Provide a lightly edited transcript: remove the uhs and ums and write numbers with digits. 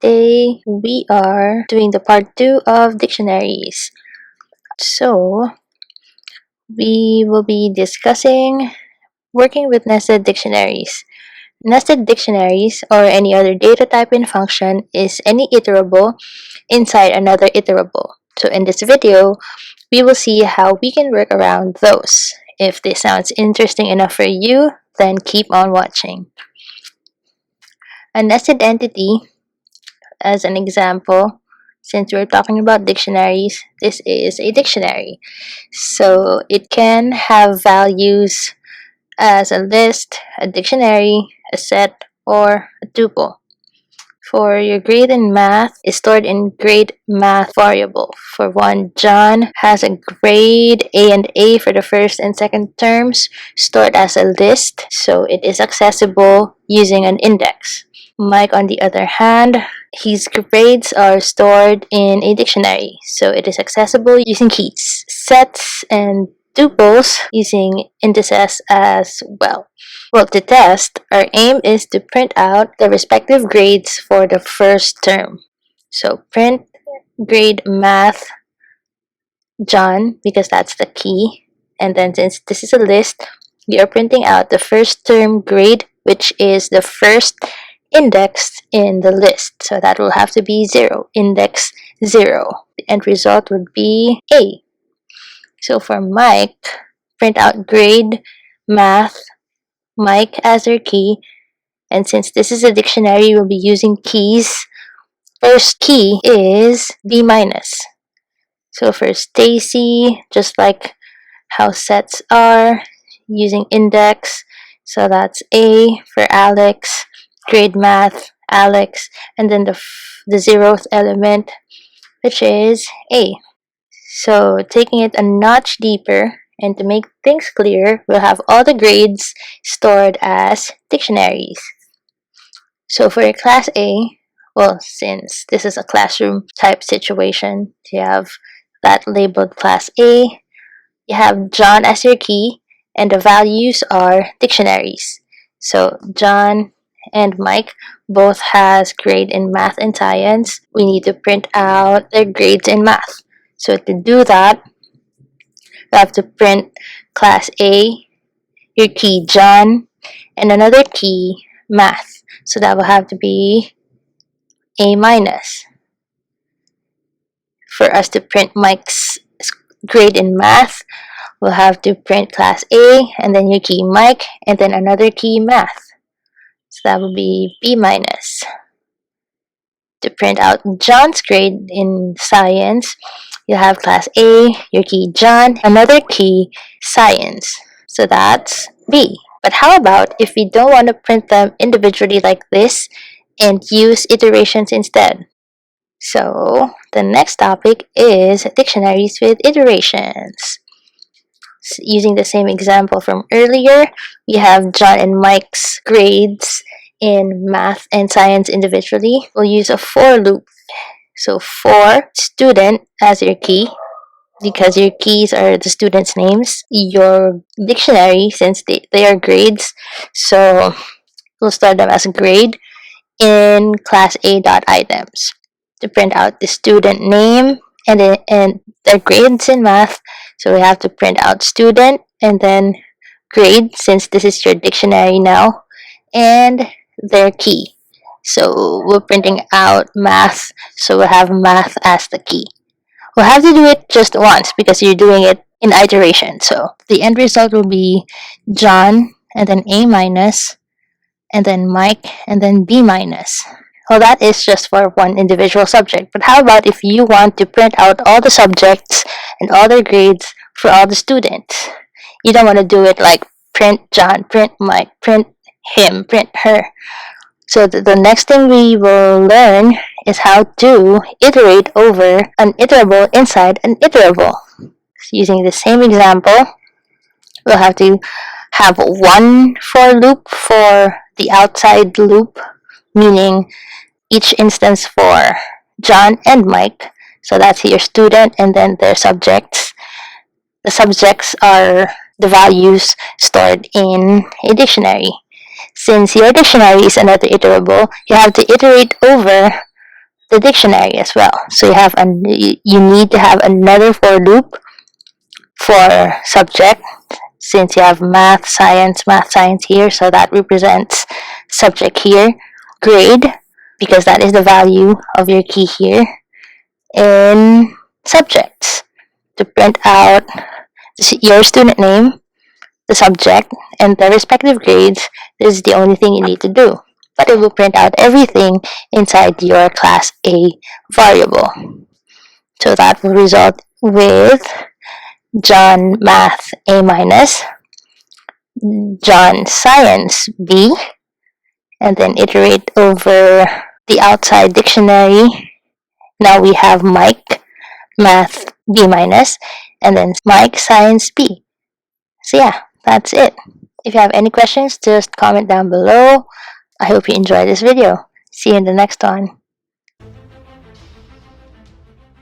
Today we are doing the part 2 of dictionaries. So we will be discussing working with nested dictionaries. Nested dictionaries, or any other data type in function, is any iterable inside another iterable. So in this video, we will see how we can work around those. If this sounds interesting enough for you, then keep on watching. A nested entity, as an example, since we're talking about dictionaries, this is a dictionary. So it can have values as a list, a dictionary, a set, or a tuple. For your grade in math is stored in grade math variable. For one, John has a grade A and A for the first and second terms stored as a list, so it is accessible using an index. Mike, on the other hand, his grades are stored in a dictionary, so it is accessible using keys, sets, and tuples using indices as well. Well, to test, our aim is to print out the respective grades for the first term. So print grade math John, because that's the key. And then since this is a list, we are printing out the first term grade, which is the first index in the list. So that will have to be 0, index 0. The end result would be A. So for Mike, print out grade math Mike as our key. And since this is a dictionary, we'll be using keys. First key is B minus. So for Stacy, just like how sets are, using index. So that's A. For Alex, grade math, Alex, and then the 0th element, which is A. So taking it a notch deeper, and to make things clear, we'll have all the grades stored as dictionaries. So for your class A, well, since this is a classroom type situation, you have that labeled class A, you have John as your key, and the values are dictionaries. So John and Mike both has grade in math and science. We need to print out their grades in math. So to do that, we have to print class A, your key John, and another key math. So that will have to be A minus. For us to print Mike's grade in math, we'll have to print class A, and then your key Mike, and then another key math. So that will be B minus. To print out John's grade in science, you have class A, your key John, another key science. So that's B. But how about if we don't want to print them individually like this and use iterations instead? So the next topic is dictionaries with iterations. Using the same example from earlier, we have John and Mike's grades in math and science individually. We'll use a for loop. So for student as your key, because your keys are the students' names. Your dictionary, since they are grades, so we'll start them as a grade in class A dot items. To print out the student name and their grades in math, so we have to print out student and then grade, since this is your dictionary now, and their key. So we're printing out math, so we'll have math as the key. We'll have to do it just once because you're doing it in iteration. So the end result will be John, and then A minus, and then Mike, and then B minus. Well, that is just for one individual subject. But how about if you want to print out all the subjects and all their grades for all the students? You don't want to do it like print John, print Mike, print him, print her. So the next thing we will learn is how to iterate over an iterable inside an iterable. So using the same example, we'll have to have one for loop for the outside loop, meaning each instance for John and Mike. So that's your student and then their subjects. The subjects are the values stored in a dictionary. Since your dictionary is another iterable, you have to iterate over the dictionary as well. So you need to have another for loop for subject, since you have math, science here, so that represents subject here. Grade, because that is the value of your key here. In subjects, to print out your student name, the subject, and the respective grades. This is the only thing you need to do. But it will print out everything inside your class A variable. So that will result with John Math A minus, John Science B, and then iterate over the outside dictionary. Now we have Mike Math B minus, and then Mike Science B. So yeah, that's it. If you have any questions, just comment down below. I hope you enjoyed this video. See you in the next one.